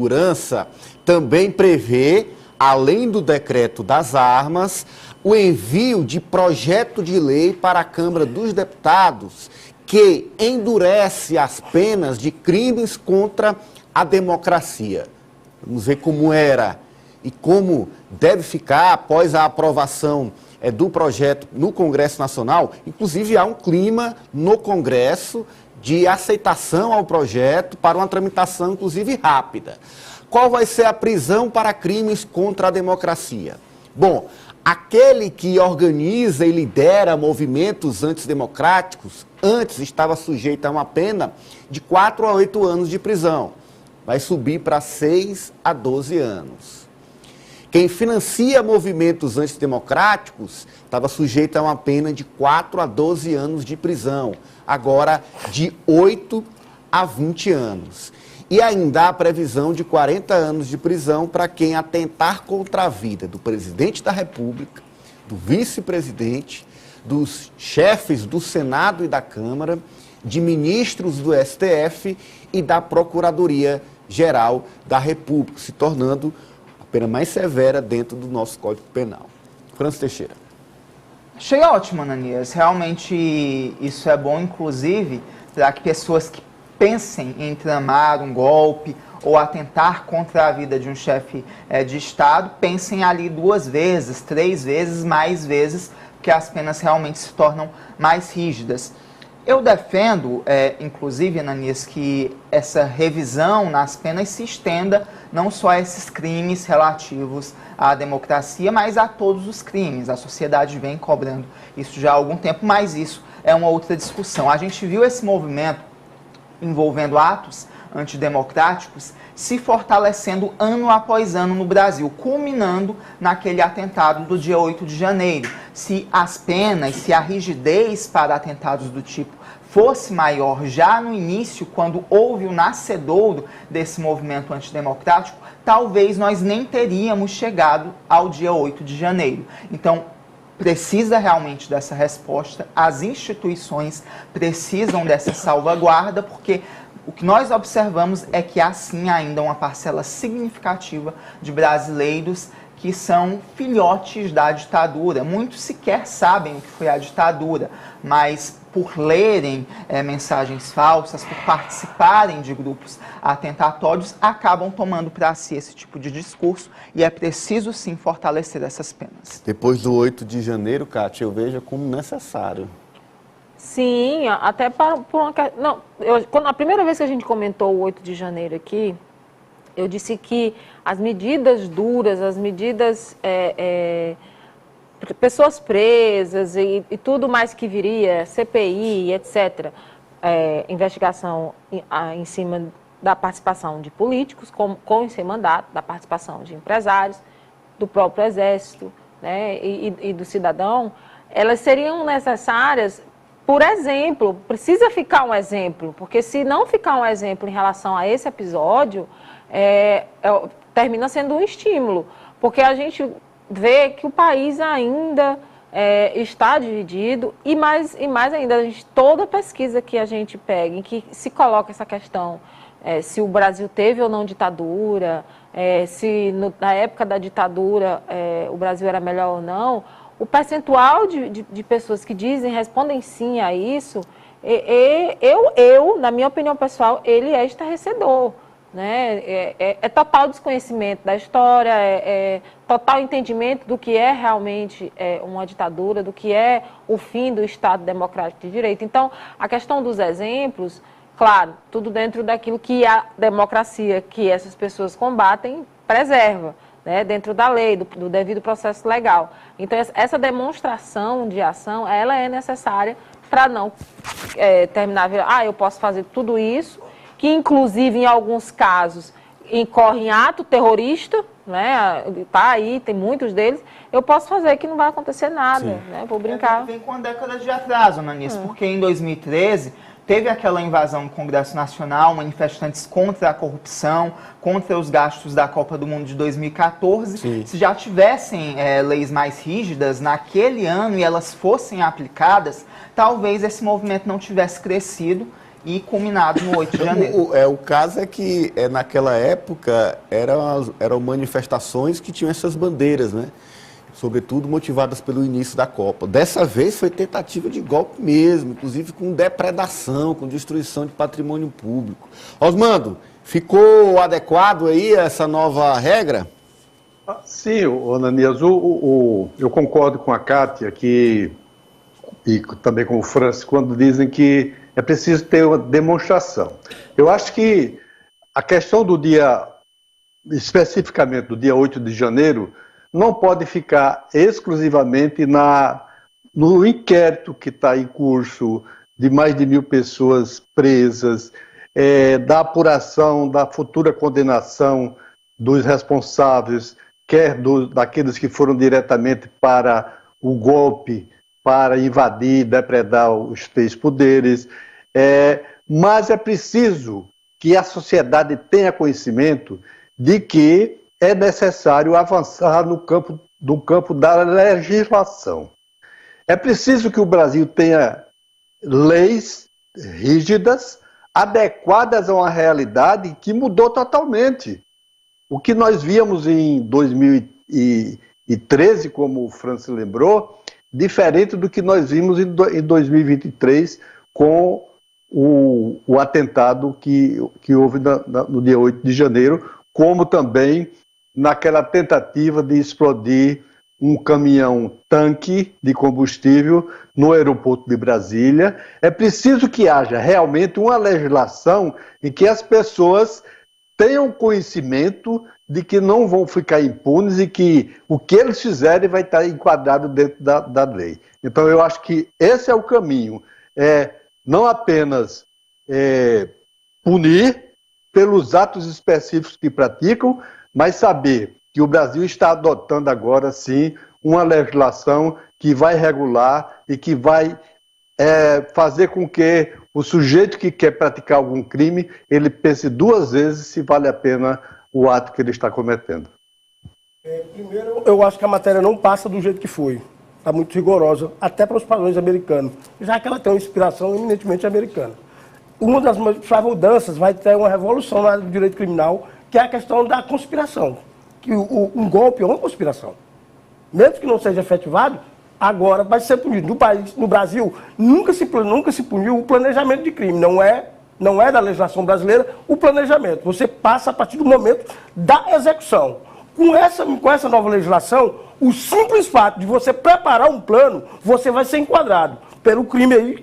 Segurança também prevê, além do decreto das armas, o envio de projeto de lei para a Câmara dos Deputados que endurece as penas de crimes contra a democracia. Vamos ver como era e como deve ficar após a aprovação do projeto no Congresso Nacional. Inclusive, há um clima no Congresso de aceitação ao projeto para uma tramitação, inclusive, rápida. Qual vai ser a prisão para crimes contra a democracia? Bom, aquele que organiza e lidera movimentos antidemocráticos, antes estava sujeito a uma pena de 4 a 8 anos de prisão. Vai subir para 6 a 12 anos. Quem financia movimentos antidemocráticos estava sujeito a uma pena de 4 a 12 anos de prisão, agora de 8 a 20 anos. E ainda há previsão de 40 anos de prisão para quem atentar contra a vida do presidente da República, do vice-presidente, dos chefes do Senado e da Câmara, de ministros do STF e da Procuradoria-Geral da República, se tornando a pena mais severa dentro do nosso Código Penal. Francis Teixeira. Achei ótimo, Ananias. Realmente isso é bom, inclusive, para que pessoas que pensem em tramar um golpe ou atentar contra a vida de um chefe de Estado, pensem ali 2 vezes, 3 vezes, mais vezes, porque as penas realmente se tornam mais rígidas. Eu defendo, inclusive, Ananias, que essa revisão nas penas se estenda não só a esses crimes relativos à democracia, mas a todos os crimes. A sociedade vem cobrando isso já há algum tempo, mas isso é uma outra discussão. A gente viu esse movimento envolvendo atos antidemocráticos se fortalecendo ano após ano no Brasil, culminando naquele atentado do dia 8 de janeiro. Se as penas, se a rigidez para atentados do tipo fosse maior já no início, quando houve o nascedouro desse movimento antidemocrático, talvez nós nem teríamos chegado ao dia 8 de janeiro. Então, precisa realmente dessa resposta, as instituições precisam dessa salvaguarda, porque o que nós observamos é que há sim ainda uma parcela significativa de brasileiros que são filhotes da ditadura. Muitos sequer sabem o que foi a ditadura, mas por lerem mensagens falsas, por participarem de grupos atentatórios, acabam tomando para si esse tipo de discurso e é preciso sim fortalecer essas penas. Depois do 8 de janeiro, Kátia, eu vejo como necessário. Sim, até por uma... Não, quando a primeira vez que a gente comentou o 8 de janeiro aqui, eu disse que as medidas duras, as medidas... pessoas presas e tudo mais que viria, CPI, etc., investigação em cima da participação de políticos com e sem mandato, da participação de empresários, do próprio Exército, né, e do cidadão, elas seriam necessárias, por exemplo, precisa ficar um exemplo, porque se não ficar um exemplo em relação a esse episódio, termina sendo um estímulo, porque a gente vê que o país ainda está dividido e mais ainda, toda pesquisa que a gente pega, em que se coloca essa questão, se o Brasil teve ou não ditadura, se na época da ditadura o Brasil era melhor ou não, o percentual de pessoas que respondem sim a isso, na minha opinião pessoal, ele é estarrecedor. Né? É total desconhecimento da história, total entendimento do que é realmente uma ditadura, do que é o fim do Estado Democrático de Direito. Então, a questão dos exemplos, claro, tudo dentro daquilo que a democracia que essas pessoas combatem preserva, né? Dentro da lei, do devido processo legal. Então, essa demonstração de ação, ela é necessária para não terminar, eu posso fazer tudo isso, que inclusive em alguns casos incorre em ato terrorista, né? Tá aí, tem muitos deles, eu posso fazer que não vai acontecer nada, né? Vou brincar. Vem com uma década de atraso, Ananias, porque em 2013 teve aquela invasão no Congresso Nacional, manifestantes contra a corrupção, contra os gastos da Copa do Mundo de 2014. Sim. Se já tivessem leis mais rígidas naquele ano e elas fossem aplicadas, talvez esse movimento não tivesse crescido e culminado no 8 de janeiro. O caso é que naquela época eram manifestações que tinham essas bandeiras, né? Sobretudo motivadas pelo início da Copa. Dessa vez foi tentativa de golpe mesmo, inclusive com depredação, com destruição de patrimônio público. Osmando, ficou adequado aí essa nova regra? Sim, Ananias, eu concordo com a Kátia e também com o Francis, quando dizem que é preciso ter uma demonstração. Eu acho que a questão do dia, especificamente do dia 8 de janeiro, não pode ficar exclusivamente no inquérito que está em curso, de mais de 1.000 pessoas presas, da apuração, da futura condenação dos responsáveis, quer daqueles que foram diretamente para o golpe, para invadir, depredar os 3 poderes, mas é preciso que a sociedade tenha conhecimento de que é necessário avançar no campo da legislação. É preciso que o Brasil tenha leis rígidas, adequadas a uma realidade que mudou totalmente. O que nós víamos em 2013, como o Francis lembrou, diferente do que nós vimos em 2023 com o atentado que houve no dia 8 de janeiro, como também naquela tentativa de explodir um caminhão-tanque de combustível no aeroporto de Brasília. É preciso que haja realmente uma legislação em que as pessoas tenham conhecimento de que não vão ficar impunes e que o que eles fizerem vai estar enquadrado dentro da lei. Então eu acho que esse é o caminho, não apenas punir pelos atos específicos que praticam, mas saber que o Brasil está adotando agora, sim, uma legislação que vai regular e que vai fazer com que o sujeito que quer praticar algum crime, ele pense 2 vezes se vale a pena o ato que ele está cometendo. Primeiro, eu acho que a matéria não passa do jeito que foi. Está muito rigorosa, até para os padrões americanos, já que ela tem uma inspiração eminentemente americana. Uma das mudanças vai ter uma revolução na área do direito criminal, que é a questão da conspiração. Que um golpe é uma conspiração. Mesmo que não seja efetivado, agora vai ser punido. No Brasil, nunca se puniu o planejamento de crime. Não é da legislação brasileira o planejamento. Você passa a partir do momento da execução. Com essa nova legislação, o simples fato de você preparar um plano, você vai ser enquadrado pelo crime aí,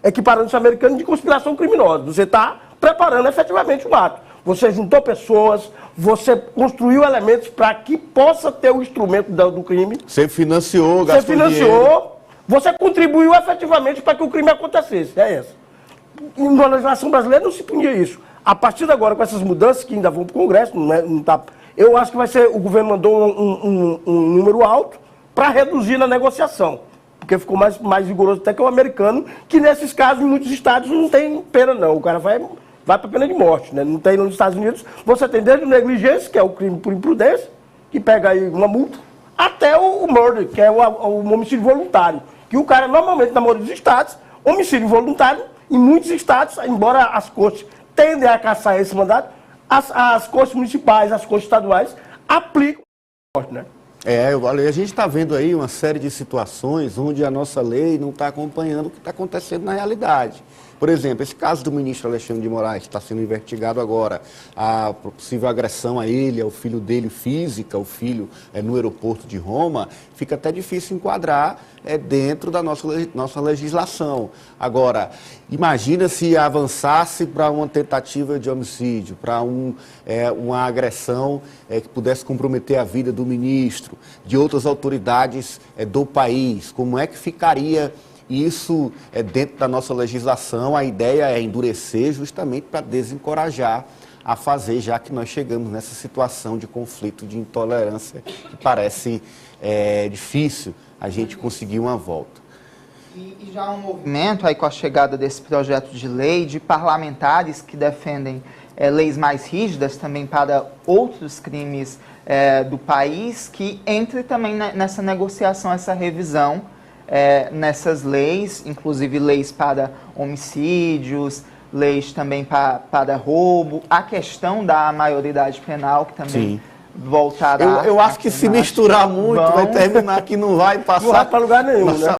equiparando-se americano de conspiração criminosa. Você está preparando efetivamente um ato. Você juntou pessoas, você construiu elementos para que possa ter o instrumento do crime. Você financiou, gastou dinheiro. Você contribuiu efetivamente para que o crime acontecesse. É essa. E na legislação brasileira não se punia isso. A partir de agora, com essas mudanças que ainda vão para o Congresso, eu acho que vai ser, o governo mandou um número alto para reduzir na negociação. Porque ficou mais rigoroso até que o americano, que nesses casos, em muitos estados, não tem pena não. O cara vai para a pena de morte, né? Não tem nos Estados Unidos, você tem desde o negligência, que é o crime por imprudência, que pega aí uma multa, até o murder, que é o homicídio voluntário. Que o cara, normalmente, na maioria dos estados, homicídio voluntário, em muitos estados, embora as cortes tendem a caçar esse mandato, as cortes municipais, as cortes estaduais, aplicam a morte, né? A gente está vendo aí uma série de situações onde a nossa lei não está acompanhando o que está acontecendo na realidade. Por exemplo, esse caso do ministro Alexandre de Moraes, que está sendo investigado agora, a possível agressão a ele, ao filho dele, física, o filho no aeroporto de Roma, fica até difícil enquadrar dentro da nossa legislação. Agora, imagina se avançasse para uma tentativa de homicídio, para uma agressão que pudesse comprometer a vida do ministro, de outras autoridades do país. Como é que ficaria isso dentro da nossa legislação? A ideia é endurecer justamente para desencorajar a fazer, já que nós chegamos nessa situação de conflito, de intolerância, que parece difícil a gente conseguir uma volta. E já há um movimento aí com a chegada desse projeto de lei, de parlamentares que defendem leis mais rígidas também para outros crimes do país, que entre também nessa negociação, essa revisão, nessas leis, inclusive leis para homicídios, leis também para roubo, a questão da maioridade penal, que também Sim. voltará. Eu acho que se misturar muito, vai terminar que não vai passar. Não vai para lugar nenhum, né?